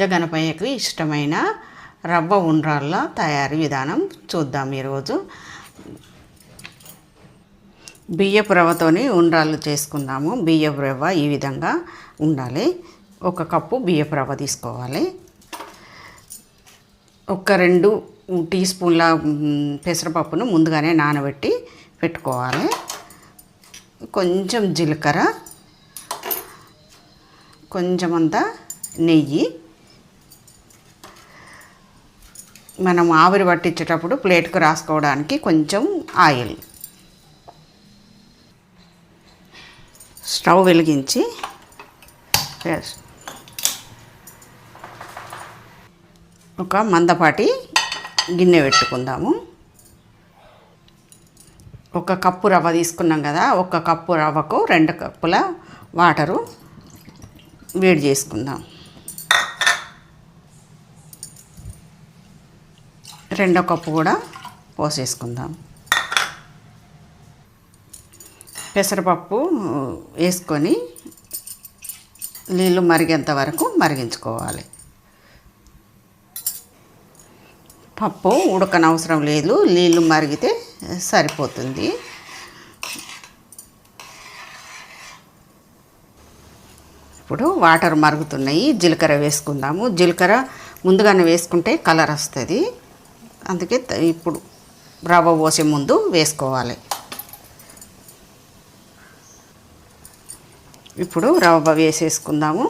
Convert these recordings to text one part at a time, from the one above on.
బొజ్జ గణపయ్యకు ఇష్టమైన రవ్వ ఉండ్రాళ్ళ తయారీ విధానం చూద్దాం. ఈరోజు బియ్యపు రవ్వతోని ఉండ్రాళ్ళు చేసుకుందాము. బియ్యపు రవ్వ ఈ విధంగా ఉండాలి. 1 కప్పు బియ్యపు రవ్వ తీసుకోవాలి. 2 టీ స్పూన్ల పెసరపప్పును ముందుగానే నానబెట్టి పెట్టుకోవాలి. కొంచెం జీలకర్ర, కొంచెం అంతా నెయ్యి, మనం ఆవిరి పట్టించేటప్పుడు ప్లేట్కు రాసుకోవడానికి కొంచెం ఆయిల్. స్టవ్ వెలిగించి ఒక మందపాటి గిన్నె పెట్టుకుందాము. 1 కప్పు రవ్వ తీసుకున్నాం కదా, 1 కప్పు రవ్వకు 2 కప్పుల వాటరు వేడి చేసుకుందాం. 2 కప్పు కూడా పోసేసుకుందాం. పెసరపప్పు వేసుకొని నీళ్ళు మరిగేంత వరకు మరిగించుకోవాలి. పప్పు ఉడకనవసరం లేదు, నీళ్ళు మరిగితే సరిపోతుంది. ఇప్పుడు వాటర్ మరుగుతున్నాయి. జీలకర్ర వేసుకుందాము. జీలకర్ర ముందుగానే వేసుకుంటే కలర్ వస్తుంది, అందుకే ఇప్పుడు రవ్వ పోసే ముందు వేసుకోవాలి. ఇప్పుడు రవ్వ వేసేసుకుందాము.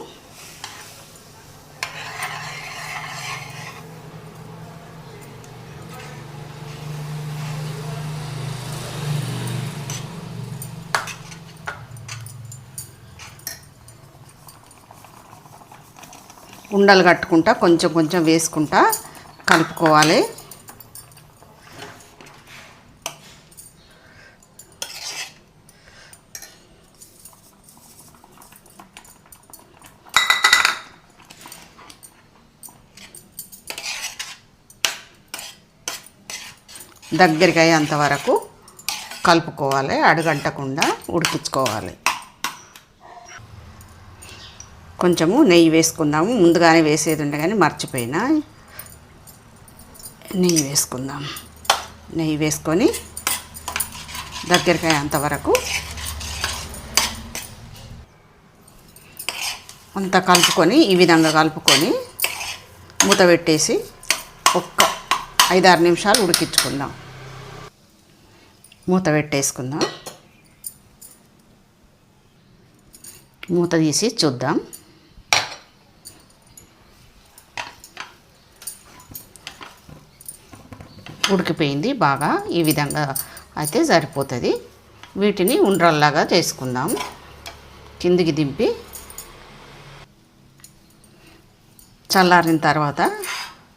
ఉండలు కట్టుకుంటా కొంచెం కొంచెం వేసుకుంటా కలుపుకోవాలి. దగ్గరికి అయ్యేంత వరకు కలుపుకోవాలి, అడుగంటకుండా ఉడికించుకోవాలి. కొంచెము నెయ్యి వేసుకుందాము. ముందుగానే వేసేది ఉండే కానీ మర్చిపోయినా. నెయ్యి వేసుకుందాం. నెయ్యి వేసుకొని దగ్గరికి అయ్యేంత వరకు అంతా కలుపుకొని ఈ విధంగా కలుపుకొని మూత పెట్టేసి 5-6 నిమిషాలు ఉడికించుకుందాం. మూత పెట్టేసుకుందాం. మూత తీసి చూద్దాం. ఉడికిపోయింది బాగా. ఈ విధంగా అయితే సరిపోతుంది. వీటిని ఉండ్రాల్లాగా చేసుకుందాం. కిందికి దింపి చల్లారిన తర్వాత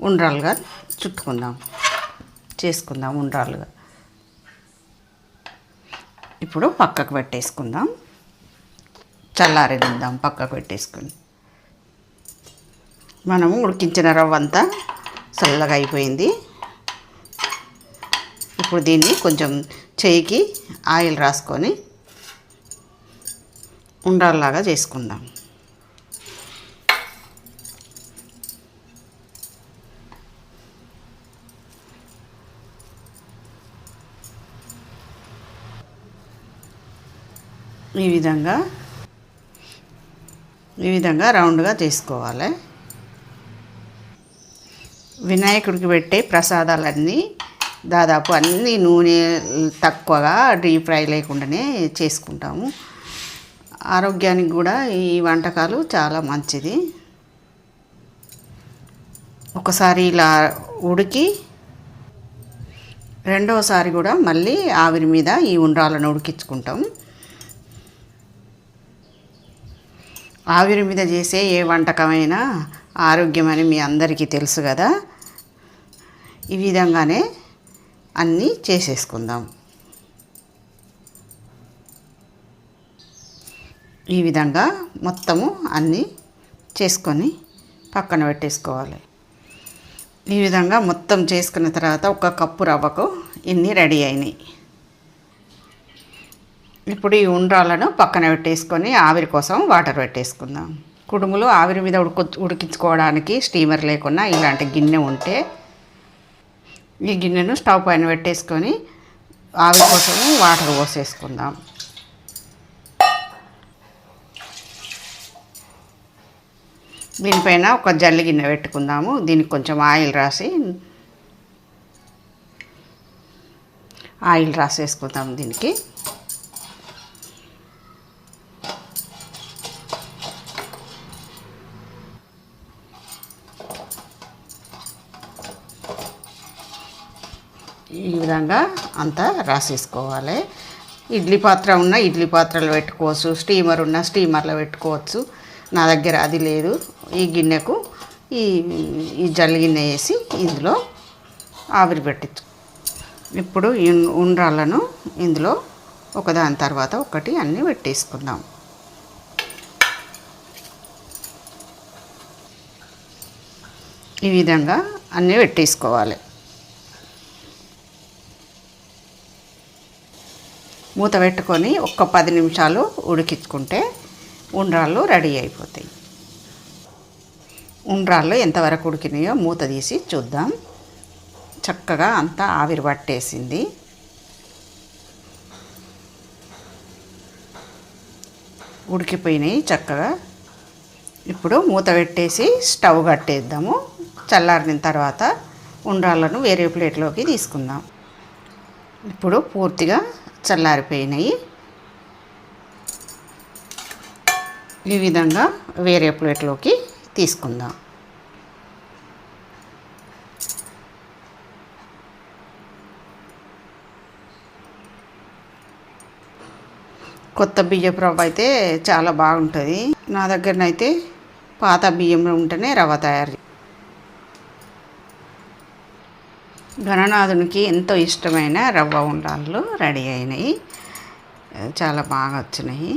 ఉండ్రాలుగా చుట్టుకుందాం, చేసుకుందాం ఉండ్రాలుగా. ఇప్పుడు పక్కకు పెట్టేసుకుందాం. చల్లారిద్దాం. పక్కకు పెట్టేసుకుని మనము ఉడికించిన రవ్వ అంతా చల్లగా అయిపోయింది. ఇప్పుడు దీన్ని కొంచెం చేయికి ఆయిల్ రాసుకొని ఉండ్రాల్లాగా చేసుకుందాం. ఈ విధంగా రౌండ్గా చేసుకోవాలి. వినాయకుడికి పెట్టే ప్రసాదాలన్నీ దాదాపు అన్నీ నూనె తక్కువగా డీప్ ఫ్రై లేకుండానే చేసుకుంటాము. ఆరోగ్యానికి కూడా ఈ వంటకాలు చాలా మంచిది. ఒకసారి ఇలా ఉడికి రెండవసారి కూడా మళ్ళీ ఆవిరి మీద ఈ ఉండ్రాలను ఉడికించుకుంటాం. ఆవిరి మీద చేసే ఏ వంటకమైనా ఆరోగ్యమని మీ అందరికీ తెలుసు కదా. ఈ విధంగానే అన్నీ చేసేసుకుందాం. ఈ విధంగా మొత్తము అన్నీ చేసుకొని పక్కన పెట్టేసుకోవాలి. ఈ విధంగా మొత్తం చేసుకున్న తర్వాత 1 కప్పు రవ్వకు ఇన్ని రెడీ అయినాయి. ఇప్పుడు ఈ ఉండ్రాలను పక్కన పెట్టేసుకొని ఆవిరి కోసం వాటర్ పెట్టేసుకుందాం. కుడుములు ఆవిరి మీద ఉడికించుకోవడానికి స్టీమర్ లేకుండా ఇలాంటి గిన్నె ఉంటే ఈ గిన్నెను స్టవ్ పైన పెట్టేసుకొని ఆవిరి కోసం వాటర్ పోసేసుకుందాం. దీనిపైన ఒక జల్లి గిన్నె పెట్టుకుందాము. దీనికి కొంచెం ఆయిల్ రాసేసుకుందాం. దీనికి ఈ విధంగా అంతా రాసేసుకోవాలి. ఇడ్లీ పాత్ర ఉన్న ఇడ్లీ పాత్రలో పెట్టుకోవచ్చు, స్టీమర్ ఉన్న స్టీమర్లో పెట్టుకోవచ్చు. నా దగ్గర అది లేదు. ఈ గిన్నెకు ఈ జల్లి గిన్నె వేసి ఇందులో ఆవిరి పెట్టచ్చు. ఇప్పుడు ఈ ఉండ్రాళ్ళను ఇందులో ఒకదాని తర్వాత ఒకటి అన్నీ పెట్టేసుకుందాం. ఈ విధంగా అన్నీ పెట్టేసుకోవాలి. మూత పెట్టుకొని ఒక్క 10 నిమిషాలు ఉడికించుకుంటే ఉండ్రాళ్ళు రెడీ అయిపోతాయి. ఉండ్రాళ్ళు ఎంతవరకు ఉడికినాయో మూత తీసి చూద్దాం. చక్కగా అంతా ఆవిరి పట్టేసింది. ఉడికిపోయినాయి చక్కగా. ఇప్పుడు మూత పెట్టేసి స్టవ్ కట్టేద్దాము. చల్లారిన తర్వాత ఉండ్రాళ్ళను వేరే ప్లేట్లోకి తీసుకుందాం. ఇప్పుడు పూర్తిగా చల్లారిపోయినాయి. ఈ విధంగా వేరే ప్లేట్లోకి తీసుకుందాం. కొత్త బియ్యపు రవ్వ అయితే చాలా బాగుంటుంది. నా దగ్గరనైతే పాత బియ్యం ఉంటేనే రవ్వ తయారు. గణనాథునికి ఎంతో ఇష్టమైన రవ్వ ఉండ్రాళ్ళు రెడీ అయినాయి. చాలా బాగా వచ్చినాయి.